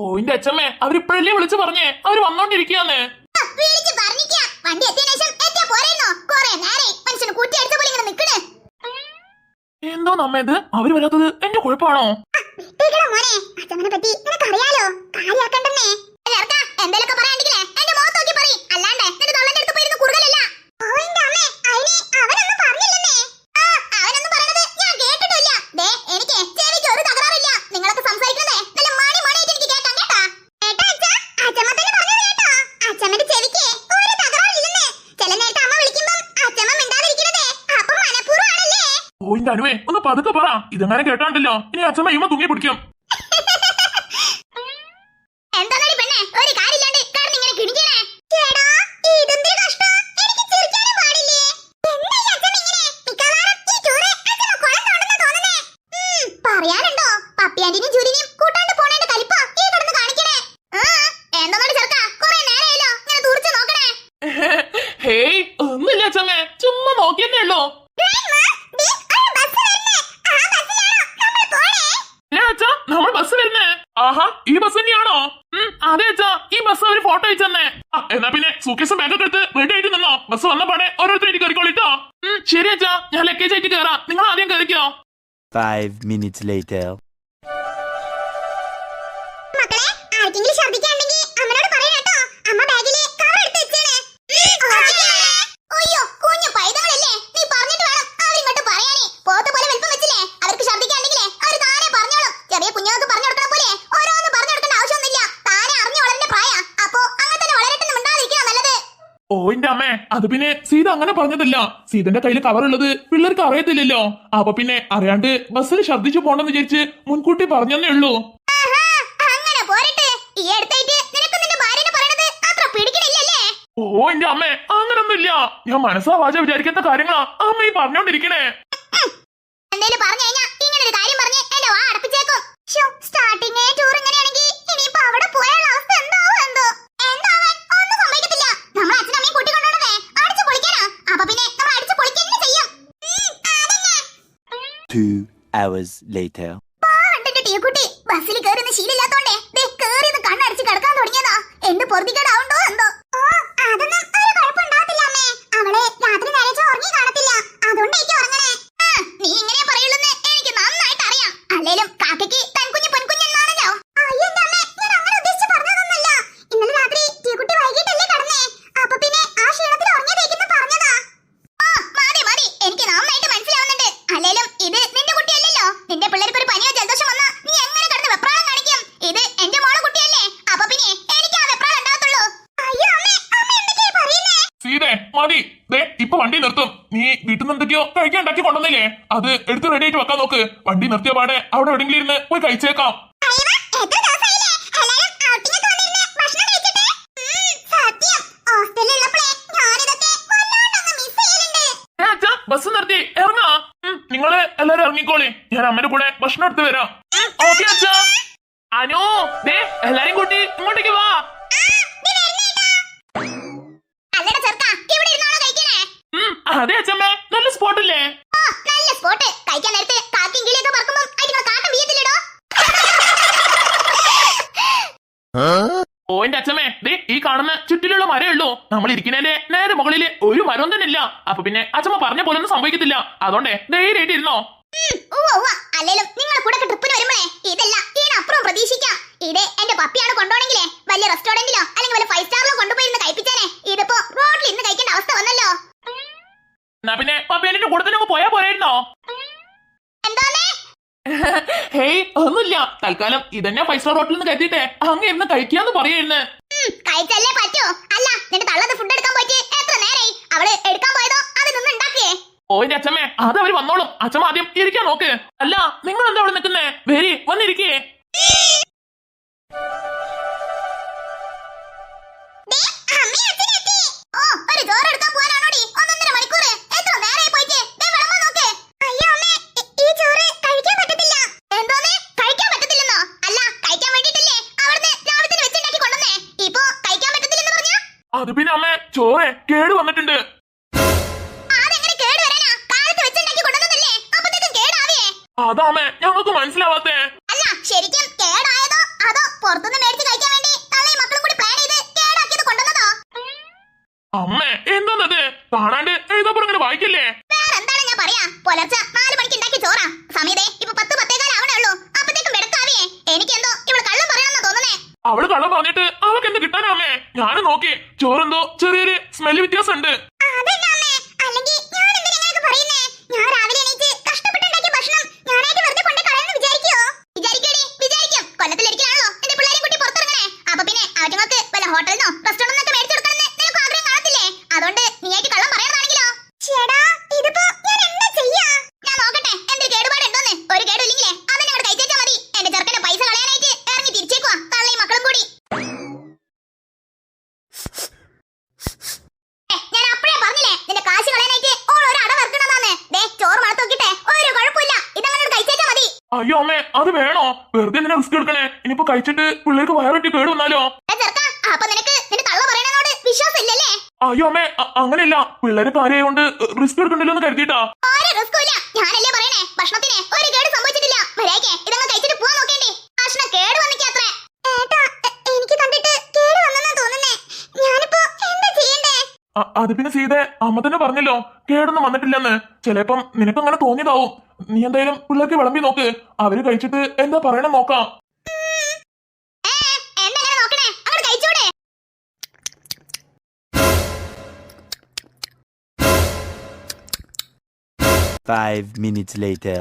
ഓ എന്റെ അച്ഛമ്മേ, അവരിപ്പോഴല്ലേ വിളിച്ചു പറഞ്ഞേ, അവര് വന്നോണ്ടിരിക്കാന്ന്. എന്തോ നമ്മ ഇത്, അവര് വരാത്തത് എന്റെ കുഴപ്പമാണോ? ഓ എന്റെ അനുവേ, ഒന്ന് പതുക്കെ പറ, ഇതെങ്ങനെ കേട്ടാണ്ടല്ലോ ഇനി അച്ഛമ്മ ഇമ്മ തൂങ്ങി പിടിക്കും. ഹേയ് ഒന്നുമില്ല അച്ഛമ്മേ, ചുമ്മാ നോക്കിയെന്നേ ഉള്ളൂ. നമ്മൾ ബസ് വരുന്നേ. ആഹാ, ഈ ബസ് തന്നെയാണോ? അതെ അച്ഛാ, ഈ ബസ് ഒരു ഫോട്ടോ അയച്ചെന്നേ. എന്നാ പിന്നെ സൂക്കേസും ബാഗൊക്കെ എടുത്ത് റെഡി ആയിട്ട് നിന്നോ, ബസ് വന്ന പാടെ ഓരോരുത്തരായിട്ട് കയറിക്കോളിട്ടോ. ശരി അച്ഛാ, ഞാൻ ലഗേജ് ആയിട്ട് കയറാം, നിങ്ങൾ ആദ്യം കയറിക്കോ. 5 minutes later. ഓ എന്റെ അമ്മേ, അത് പിന്നെ സീത അങ്ങനെ പറഞ്ഞതല്ല. സീതന്റെ കയ്യിൽ കവറുള്ളത് പിള്ളേർക്ക് അറിയത്തില്ലല്ലോ. അപ്പൊ പിന്നെ അറിയാണ്ട് ബസ്സിൽ ഛർദ്ദിച്ചു പോണെന്ന് വിചാരിച്ച് മുൻകൂട്ടി പറഞ്ഞതേ ഉള്ളൂ. ഓ എന്റെ അമ്മേ, അങ്ങനൊന്നുമില്ല. ഞാൻ മനസ്സാ വാച വിചാരിക്കാത്ത കാര്യങ്ങളാ അമ്മ ഈ പറഞ്ഞോണ്ടിരിക്കണേ. Two hours later. ബസ്സിൽ കയറുന്ന ശീലമില്ലാത്തോണ്ടേ കേറിന്ന് കണ്ണടിച്ച് കിടക്കാൻ തുടങ്ങിയതാ. എന്ത് പൊറുതികേടാവുണ്ടോ എന്തോ. അതൊന്നും ഒരു കുഴപ്പമുണ്ടാവത്തില്ല അമ്മേ. അവളെ രാത്രി നനച്ച് ഉറങ്ങി കാണത്തില്ല, അതുകൊണ്ടേക്ക് ഉറങ്ങണേ. നീ ഇങ്ങനെ പറയുള്ളൂന്ന് എനിക്ക് നന്നായിട്ട് അറിയാം. അല്ലേലും കാക്കയ്ക്ക് തൻകുഞ്ഞ് പൊൻകുഞ്ഞെന്നാണല്ലോ. അയ്യോ എന്റെ അമ്മേ, ഞാൻ അങ്ങനെ ഉദ്ദേശിച്ച് പറഞ്ഞതൊന്നുമല്ല. ഇന്നലെ രാത്രി ടീക്കുട്ടി വൈകിട്ടല്ലേ കടന്നേ, അപ്പൊ പിന്നെ ആ ക്ഷീണത്തിൽ ഉറങ്ങിയതേക്കെന്ന് പറഞ്ഞതാ. മതി മതി, എനിക്ക് നന്നായിട്ട് മനസ്സിലാവുന്നുണ്ട്. അല്ലേലും ഇത് നിന്റെ കുട്ടിയല്ലല്ലോ. നിന്റെ പിള്ളേർക്ക് ഒരു പനിയോ ജലദോഷം വന്നാ നീ എങ്ങനെ കിടന്ന് വെപ്രാളം കാണിക്കും? ഇത് എന്റെ മോളെ കുട്ടിയല്ലേ, അപ്പൊ പിന്നെ എനിക്ക് ആ വെപ്രാളം ഉണ്ടാകത്തുള്ളൂ. അയ്യോ അമ്മേ, അമ്മ എന്തൊക്കെയാ പറയുന്നേ? സീതേ മതി, ദേ ഇപ്പൊ വണ്ടി നിർത്തും. നീ വീട്ടിൽ നിന്ന് എന്തൊക്കെയോ കഴിക്കാൻ ഉണ്ടാക്കി കൊണ്ടുവന്നില്ലേ, അത് എടുത്ത് റെഡി ആയിട്ട് വെക്കാൻ നോക്ക്. വണ്ടി നിർത്തിയ പാടെ അവിടെ എവിടെയെങ്കിലും ഇരുന്ന് പോയി കഴിച്ചേക്കാം. ബസ് നിർത്തി ഇറങ്ങാ. നിങ്ങള് എല്ലാരും ഇറങ്ങിക്കോളി, ഞാൻ അമ്മയുടെ കൂടെ ഭക്ഷണം എടുത്ത് വരാം. ഓക്കെ അച്ഛാ. അനു, ദേ എല്ലാരും കൂട്ടി ഇങ്ങോട്ടേക്ക് വാ. അതെ അച്ഛമ്മേ, നല്ല സ്പോട്ടല്ലേ? നല്ല സ്പോട്ട്. കഴിക്കാൻ നേരത്തെ കാക്കിയും കിളിയൊക്കെ പറക്കുമ്പോ അതിന് കാട്ടം വീയത്തില്ലടോ. ഓ എന്റെ അച്ഛമ്മേ, ദേ ഈ കാണുന്ന ചുറ്റിലുള്ള മരേ ഉള്ളൂ. നമ്മൾ ഇരിക്കുന്നതിന്റെ നേരെ മുകളില് ഒരു മരം തന്നെ ഇല്ല. അപ്പൊ പിന്നെ അച്ഛമ്മ പറഞ്ഞ പോലെ ഒന്നും സംഭവിക്കത്തില്ല. അതുകൊണ്ടേ ധൈര്യമായിട്ട് ഇരുന്നോ. അല്ലേലും നിങ്ങളെ കൂടെ ട്രിപ്പിന് വരുമ്പോഴേ ഇതല്ല ഇതിനപ്പുറം പ്രതീക്ഷിക്കാം. ഇത് എന്റെ പപ്പിയാണ് കൊണ്ടുപോണെങ്കിലേ വലിയ റെസ്റ്റോറന്റിലോ അല്ലെങ്കിൽ വല്ല 5 സ്റ്റാറിലോ കൊണ്ടുപോയി ഇരുന്ന് കഴിപ്പിച്ചേനെ. ഇതിപ്പോ റോഡിൽ ഇന്ന് കഴിക്കേണ്ട അവസ്ഥ വന്നല്ലോ. എന്നാ പിന്നെ പപ്പേന്റെ കൂടെ തന്നെ പോയാ പോരായിരുന്നോ? ഹേയ് ഒന്നുമില്ല, തൽക്കാലം ഇതന്നെ 5 സ്റ്റാർ ഹോട്ടലിൽ നിന്ന് കരുതിട്ടെ അങ്ങ് ഇരുന്ന് കഴിക്കാന്ന് പറയായിരുന്നു. കഴിച്ചല്ലേ പറ്റോ? അല്ല നിന്റെ തള്ളത് ഫുഡ് എടുക്കാൻ പോയിട്ട് എത്ര നേരായി? അവള് എടുക്കാൻ പോയതോ അത് നിന്ന് ഉണ്ടാക്കിയേ? ഓ എന്റെ അച്ഛമ്മേ, അത് അവര് വന്നോളും. അച്ഛമ്മ ആദ്യം ഇരിക്കാൻ നോക്ക്. അല്ല നിങ്ങൾ എന്താ അവിടെ നിൽക്കുന്നേ? വരി വന്നിരിക്കേ. ഒരു ചോറ് എടുക്കാൻ പോകാനാണോടി 1.5 മണിക്കൂർ? എത്ര നേരായി പോയിട്ട്? അയ്യോ അമ്മേ, ഈ ചോറ് കഴിക്കാൻ പറ്റത്തില്ല. എന്തോന്ന് കഴിക്കാൻ പറ്റത്തില്ലെന്നോ? അല്ല കഴിക്കാൻ വേണ്ടിട്ടല്ലേ അവിടുന്ന് രാവിലെ തന്നെ വെച്ചുണ്ടാക്കി കൊണ്ടുവന്നേ. ഇപ്പൊ കഴിക്കാൻ പറ്റത്തില്ലെന്ന് പറഞ്ഞാ? അത് പിന്നെ അമ്മേ, ചോറ് കേട് വന്നിട്ടുണ്ട്. അതെങ്ങനെ കേട് വരാനാ? കാലത്ത് വെച്ചുണ്ടാക്കി കൊണ്ടുവന്നതല്ലേ, അപ്പത്തേക്കും കേടാവേ. അതാമേ ഞങ്ങൾക്ക് മനസ്സിലാവാത്തേ. അല്ല ശരിക്കും കേടായതോ അതോ പുറത്തുനിന്ന് മേടിച്ച് കഴിക്കാൻ വേണ്ടി തള്ളയും മക്കളും കൂടി പ്ലാൻ ചെയ്ത് കേടാക്കിയത് കൊണ്ടുവന്നതോ? അമ്മേ എന്താന്നത് കാണാണ്ട് എഴുതപ്പുറം ഇങ്ങനെ വായിക്കല്ലേ. വേറെന്താണ് ഞാൻ പറയാ, പുലർച്ചെ 4 മണിക്ക് ഉണ്ടാക്കിയ ചോറാ. സമയത്തെ ഇപ്പൊ 10 ആവണേ ഉള്ളൂ. അപ്പത്തേക്കും വെടക്കാവേ. എനിക്കെന്തോ ഇവിടെ കള്ളം പറയണമെന്നാ തോന്നുന്നേ. അവള് കള്ളം പറഞ്ഞിട്ട് അവൾക്ക് എന്ത് കിട്ടാനാ അമ്മേ? ഞാനും നോക്കി ചോറെന്തോ ചെറിയൊരു സ്മെല്ല് വ്യത്യാസം ഉണ്ട്. അതല്ല അമ്മേ, അല്ലെങ്കിൽ ഞാൻ എന്തിനാ ഇങ്ങനെയൊക്കെ പറയുന്നേ? ഞാൻ രാവിലെ എണീറ്റ് കഷ്ടപ്പെട്ടുണ്ടാക്കിയ ഭക്ഷണം ഞാനായിട്ട് വെറുതെ കൊണ്ടേ കളയെന്ന് വിചാരിക്കോ? വിചാരിക്കും. കൊല്ലത്തിലൊരിക്കലാണല്ലോ എന്റെ പിള്ളേരെ കുട്ടി പുറത്തിറങ്ങണേ. അപ്പൊ പിന്നെ അവറ്റങ്ങൾക്ക് വല്ല ഹോട്ടലിനോ റെസ്റ്റോറന്റിനൊക്കെ മേടിച്ചു കൊടുക്കണമെന്ന് നിനക്ക് ആഗ്രഹം കാണത്തില്ലേ? അതുകൊണ്ട് നീ ആയിട്ട് കള്ളം പറയണതാണെങ്കിലോ? ചേടാ ഇതിപ്പോ ഞാൻ എന്താ ചെയ്യാ? ഞാൻ നോക്കട്ടെ എന്തൊരു കേടുപാട് ഉണ്ടോന്ന്. ഒരു കേടുമില്ലെങ്കിലേ അവനെ അങ്ങോട്ട് കഴിച്ചാ മതി. എന്റെ ചെറുക്കന്റെ പൈസ കളയാനായിട്ട് ഇറങ്ങി തിരിച്ചേക്കുവാ തള്ളയും മക്കളും കൂടി. ഞാൻ അപ്പഴേ പറഞ്ഞില്ലേ നിന്റെ കാശ് കളയാനായിട്ട് ഓളൊരു അട വെറുക്കണതാന്ന്. ദേ ചോറ് മണത്ത് നോക്കിട്ടെ ഒരു കുഴപ്പമില്ല, ഇതങ്ങനെ കഴിച്ചേച്ചാ മതി. അയ്യോ അമ്മേ അത് വേണോ? വെറുതെ എന്തിനാ റിസ്ക് എടുക്കണേ? ഇനിയിപ്പോ കഴിച്ചിട്ട് പിള്ളേർക്ക് വയറൊട്ടി കേട് വന്നാലോ? ചെറുക്ക, അപ്പൊ നിനക്ക് നിന്റെ തള്ള പറയണതോട് വിശ്വാസം ഇല്ലല്ലേ? അയ്യോ അമ്മേ അങ്ങനെയല്ല, പിള്ളേരെ കാര്യമായോണ്ട് റിസ്ക് എടുക്കണ്ടല്ലോ എന്ന് കരുതിയിട്ടാ. ഒരു റിസ്കും ഇല്ല. ഞാനല്ലേ പറയണേ ഭക്ഷണത്തിന് ഒരു കേട് സംഭവിച്ചിട്ടില്ല. മര്യാദയ്ക്ക് ഇതങ്ങ് കഴിച്ചിട്ട് പോവാൻ നോക്കേണ്ടി. ഭക്ഷണം കേട് വന്നിക്കാത്രേ. ഏട്ടാ എനിക്ക് കണ്ടിട്ട് കേട് വന്നെന്നാ തോന്നുന്നേ. ഞാനിപ്പോ എന്താ ചെയ്യണ്ടേ? അത് പിന്നെ സീതേ അമ്മ തന്നെ പറഞ്ഞല്ലോ കേടൊന്നും വന്നിട്ടില്ലെന്ന്. ചിലപ്പം നിനക്ക് അങ്ങനെ തോന്നിയതാവും. നീ എന്തായാലും പിള്ളേർക്ക് വിളമ്പി നോക്ക്. അവര് കഴിച്ചിട്ട് എന്താ പറയണം നോക്കാം. എന്നെങ്ങനെ നോക്കണേ? അങ്ങോട്ട് കഴിച്ചൂടെ? 5 minutes later.